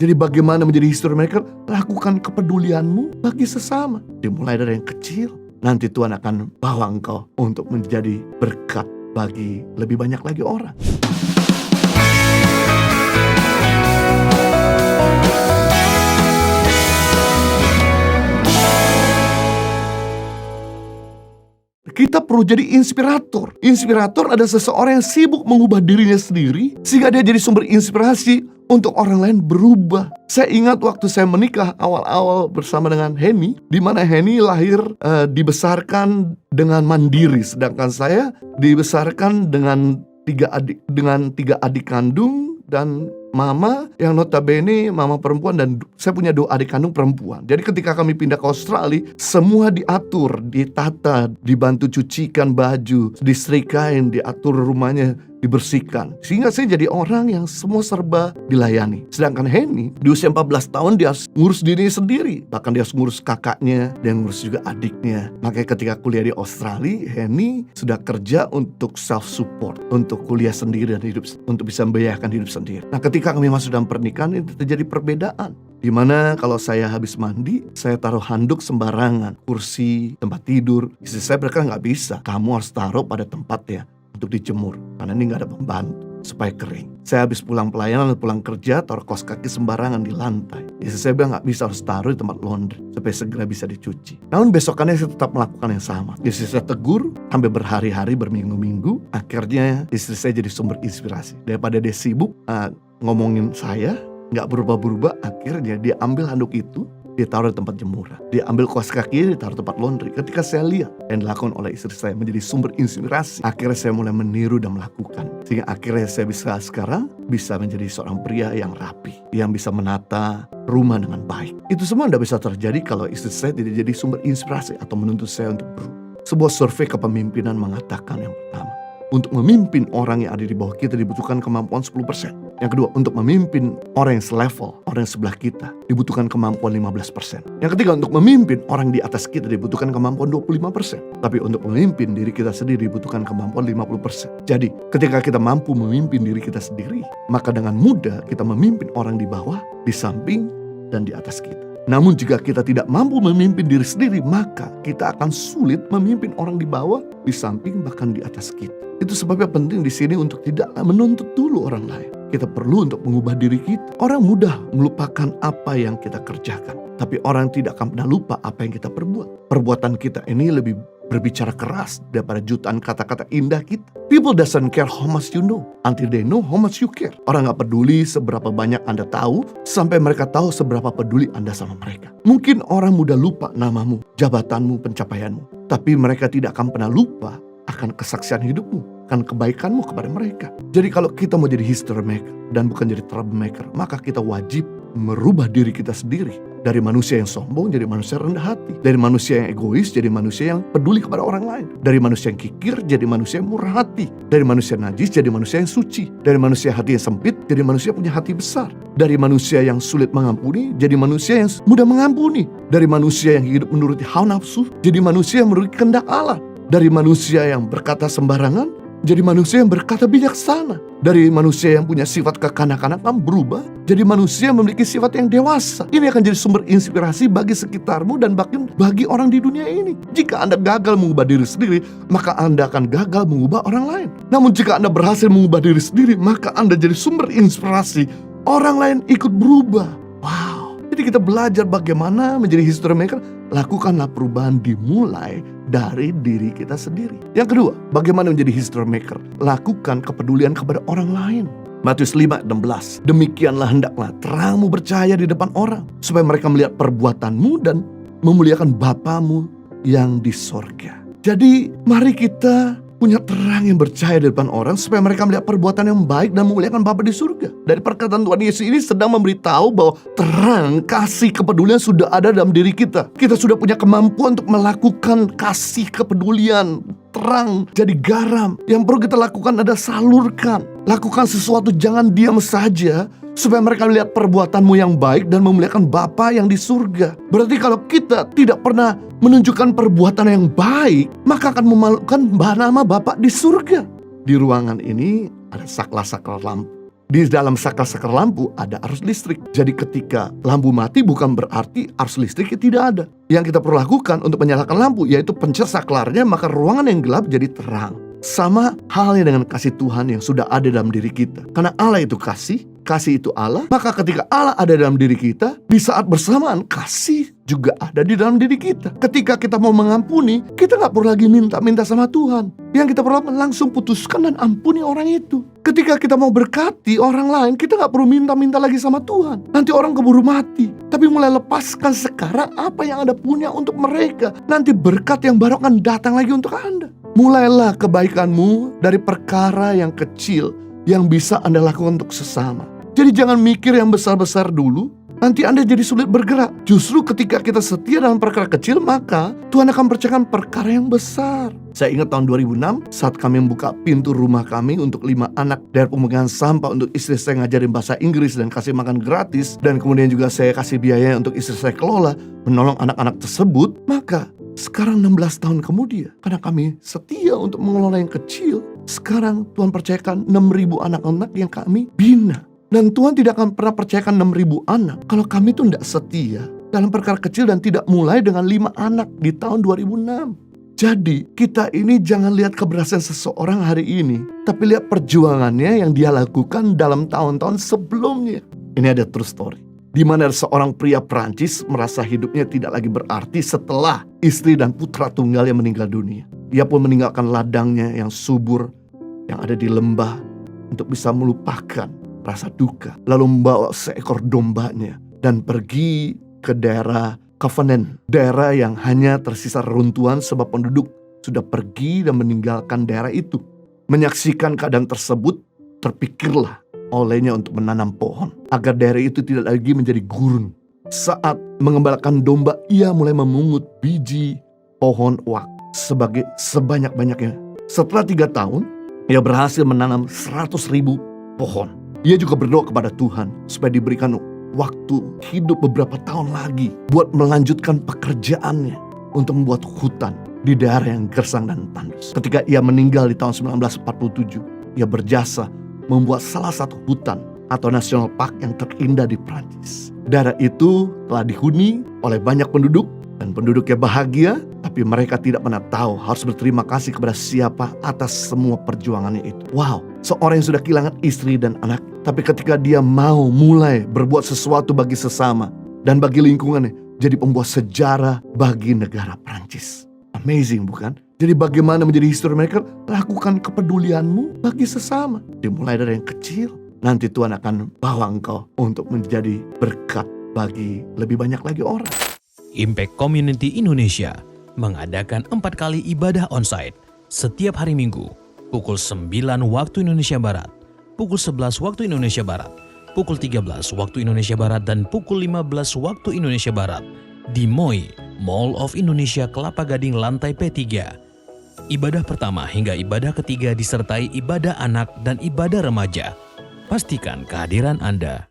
Jadi bagaimana menjadi history maker? Lakukan kepedulianmu bagi sesama. Dimulai dari yang kecil. Nanti Tuhan akan bawa engkau untuk menjadi berkat bagi lebih banyak lagi orang. Kita perlu jadi inspirator. Inspirator adalah seseorang yang sibuk mengubah dirinya sendiri sehingga dia jadi sumber inspirasi untuk orang lain berubah. Saya ingat waktu saya menikah awal-awal bersama dengan Henny, di mana Henny lahir dibesarkan dengan mandiri, sedangkan saya dibesarkan dengan tiga adik kandung dan mama yang notabene mama perempuan, dan saya punya 2 adik kandung perempuan. Jadi ketika kami pindah ke Australia, semua diatur, ditata, dibantu cucikan baju, disetrikain, diatur rumahnya, dibersihkan. Sehingga saya jadi orang yang semua serba dilayani. Sedangkan Henny di usia 14 tahun dia harus ngurus dirinya sendiri. Bahkan dia harus ngurus kakaknya, dia ngurus juga adiknya. Makanya ketika kuliah di Australia, Henny sudah kerja untuk self-support, untuk kuliah sendiri dan hidup, untuk bisa membiayakan hidup sendiri. Nah ketika kami masuk dalam pernikahan, itu terjadi perbedaan. Dimana kalau saya habis mandi, saya taruh handuk sembarangan, kursi, tempat tidur. Istri saya berkata nggak bisa, kamu harus taruh pada tempatnya untuk dijemur, karena ini nggak ada pembantu supaya kering. Saya habis pulang pelayanan, pulang kerja, taruh kaos kaki sembarangan di lantai. Istri saya bilang nggak bisa, harus taruh di tempat laundry supaya segera bisa dicuci. Namun besokannya saya tetap melakukan yang sama. Istri saya tegur sampai berhari-hari, berminggu-minggu. Akhirnya istri saya jadi sumber inspirasi. Daripada dia sibuk ngomongin saya, nggak berubah-berubah, akhirnya dia ambil handuk itu, dia taruh di tempat jemuran. Dia ambil kaos kaki, dia taruh tempat laundry. Ketika saya lihat yang dilakukan oleh istri saya menjadi sumber inspirasi, akhirnya saya mulai meniru dan melakukan. Sehingga akhirnya saya sekarang bisa menjadi seorang pria yang rapi, yang bisa menata rumah dengan baik. Itu semua tidak bisa terjadi kalau istri saya tidak jadi sumber inspirasi atau menuntut saya untuk berubah. Sebuah survei kepemimpinan mengatakan yang pertama, untuk memimpin orang yang ada di bawah kita dibutuhkan kemampuan 10%. Yang kedua, untuk memimpin orang yang selevel, orang yang sebelah kita, dibutuhkan kemampuan 15%. Yang ketiga, untuk memimpin orang di atas kita dibutuhkan kemampuan 25%. Tapi untuk memimpin diri kita sendiri dibutuhkan kemampuan 50%. Jadi, ketika kita mampu memimpin diri kita sendiri, maka dengan mudah kita memimpin orang di bawah, di samping, dan di atas kita. Namun jika kita tidak mampu memimpin diri sendiri, maka kita akan sulit memimpin orang di bawah, di samping, bahkan di atas kita. Itu sebabnya penting di sini untuk tidak menuntut dulu orang lain. Kita perlu untuk mengubah diri kita. Orang mudah melupakan apa yang kita kerjakan, tapi orang tidak akan pernah lupa apa yang kita perbuat. Perbuatan kita ini lebih berbicara keras daripada jutaan kata-kata indah kita. People doesn't care how much you know until they know how much you care. Orang gak peduli seberapa banyak Anda tahu sampai mereka tahu seberapa peduli Anda sama mereka. Mungkin orang mudah lupa namamu, jabatanmu, pencapaianmu, tapi mereka tidak akan pernah lupa akan kesaksian hidupmu, akan kebaikanmu kepada mereka. Jadi kalau kita mau jadi history maker dan bukan jadi troublemaker, maka kita wajib merubah diri kita sendiri. Dari manusia yang sombong jadi manusia rendah hati. Dari manusia yang egois jadi manusia yang peduli kepada orang lain. Dari manusia yang kikir jadi manusia yang murah hati. Dari manusia najis jadi manusia yang suci. Dari manusia hati yang sempit jadi manusia yang punya hati besar. Dari manusia yang sulit mengampuni jadi manusia yang mudah mengampuni. Dari manusia yang hidup menuruti hawa nafsu jadi manusia yang menuruti kehendak Allah. Dari manusia yang berkata sembarangan jadi manusia yang berkata bijaksana. Dari manusia yang punya sifat kekanak-kanakan berubah jadi manusia yang memiliki sifat yang dewasa. Ini akan jadi sumber inspirasi bagi sekitarmu dan bahkan bagi orang di dunia ini. Jika Anda gagal mengubah diri sendiri, maka Anda akan gagal mengubah orang lain. Namun jika Anda berhasil mengubah diri sendiri, maka Anda jadi sumber inspirasi. Orang lain ikut berubah. Wow. Jadi kita belajar bagaimana menjadi history maker. Lakukanlah perubahan dimulai dari diri kita sendiri. Yang kedua, bagaimana menjadi history maker? Lakukan kepedulian kepada orang lain. Matius 5:16. Demikianlah hendaklah terangmu bercahaya di depan orang, supaya mereka melihat perbuatanmu dan memuliakan Bapamu yang di sorga. Jadi mari kita punya terang yang bercahaya di depan orang supaya mereka melihat perbuatan yang baik dan memuliakan Bapa di surga. Dari perkataan Tuhan Yesus ini sedang memberitahu bahwa terang, kasih, kepedulian sudah ada dalam diri kita. Kita sudah punya kemampuan untuk melakukan kasih, kepedulian, terang, jadi garam. Yang perlu kita lakukan adalah salurkan. Lakukan sesuatu, jangan diam saja, supaya mereka melihat perbuatanmu yang baik dan memuliakan Bapa yang di surga. Berarti kalau kita tidak pernah menunjukkan perbuatan yang baik, maka akan memalukan nama Bapa di surga. Di ruangan ini ada saklar-saklar lampu. Di dalam saklar-saklar lampu ada arus listrik. Jadi ketika lampu mati bukan berarti arus listrik tidak ada. Yang kita perlu lakukan untuk menyalakan lampu yaitu pencet saklarnya, maka ruangan yang gelap jadi terang. Sama halnya dengan kasih Tuhan yang sudah ada dalam diri kita. Karena Allah itu kasih itu Allah. Maka ketika Allah ada dalam diri kita, di saat bersamaan kasih juga ada di dalam diri kita. Ketika kita mau mengampuni, kita gak perlu lagi minta sama Tuhan. Yang kita perlu langsung putuskan dan ampuni orang itu. Ketika kita mau berkati orang lain, kita gak perlu minta lagi sama Tuhan. Nanti orang keburu mati. Tapi mulai lepaskan sekarang apa yang Anda punya untuk mereka. Nanti berkat yang baru akan datang lagi untuk Anda. Mulailah kebaikanmu dari perkara yang kecil yang bisa Anda lakukan untuk sesama. Jadi jangan mikir yang besar-besar dulu, nanti Anda jadi sulit bergerak. Justru ketika kita setia dalam perkara kecil, maka Tuhan akan percayakan perkara yang besar. Saya ingat tahun 2006 saat kami membuka pintu rumah kami untuk 5 anak dari pemegang sampah, untuk istri saya ngajarin bahasa Inggris dan kasih makan gratis, dan kemudian juga saya kasih biaya untuk istri saya kelola menolong anak-anak tersebut. Maka sekarang 16 tahun kemudian, karena kami setia untuk mengelola yang kecil, sekarang Tuhan percayakan 6.000 anak-anak yang kami bina. Dan Tuhan tidak akan pernah percayakan 6.000 anak kalau kami itu tidak setia dalam perkara kecil dan tidak mulai dengan 5 anak di tahun 2006. Jadi kita ini jangan lihat keberhasilan seseorang hari ini, tapi lihat perjuangannya yang dia lakukan dalam tahun-tahun sebelumnya. Ini ada true story, di mana seorang pria Prancis merasa hidupnya tidak lagi berarti setelah istri dan putra tunggalnya meninggal dunia. Dia pun meninggalkan ladangnya yang subur, yang ada di lembah, untuk bisa melupakan rasa duka. Lalu membawa seekor dombanya dan pergi ke daerah Covenant, daerah yang hanya tersisa reruntuhan sebab penduduk sudah pergi dan meninggalkan daerah itu. Menyaksikan keadaan tersebut, terpikirlah olehnya untuk menanam pohon agar daerah itu tidak lagi menjadi gurun. Saat mengembalakan domba, ia mulai memungut biji pohon oak sebagai sebanyak-banyaknya. Setelah 3 tahun, ia berhasil menanam 100.000 pohon. Ia juga berdoa kepada Tuhan supaya diberikan waktu hidup beberapa tahun lagi buat melanjutkan pekerjaannya untuk membuat hutan di daerah yang gersang dan tandus. Ketika ia meninggal di tahun 1947, ia berjasa membuat salah satu hutan atau national park yang terindah di Prancis. Daerah itu telah dihuni oleh banyak penduduk dan penduduknya bahagia, tapi mereka tidak pernah tahu harus berterima kasih kepada siapa atas semua perjuangannya itu. Wow, seorang yang sudah kehilangan istri dan anak, tapi ketika dia mau mulai berbuat sesuatu bagi sesama dan bagi lingkungannya, jadi pembuat sejarah bagi negara Prancis. Amazing bukan? Jadi bagaimana menjadi history maker? Lakukan kepedulianmu bagi sesama. Dimulai dari yang kecil, nanti Tuhan akan bawa engkau untuk menjadi berkat bagi lebih banyak lagi orang. Impact Community Indonesia mengadakan 4 kali ibadah onsite setiap hari Minggu, pukul 9 waktu Indonesia Barat, pukul 11 waktu Indonesia Barat, pukul 13 waktu Indonesia Barat, dan pukul 15 waktu Indonesia Barat di MOI, Mall of Indonesia Kelapa Gading lantai P3. Ibadah pertama hingga ibadah ketiga disertai ibadah anak dan ibadah remaja. Pastikan kehadiran Anda.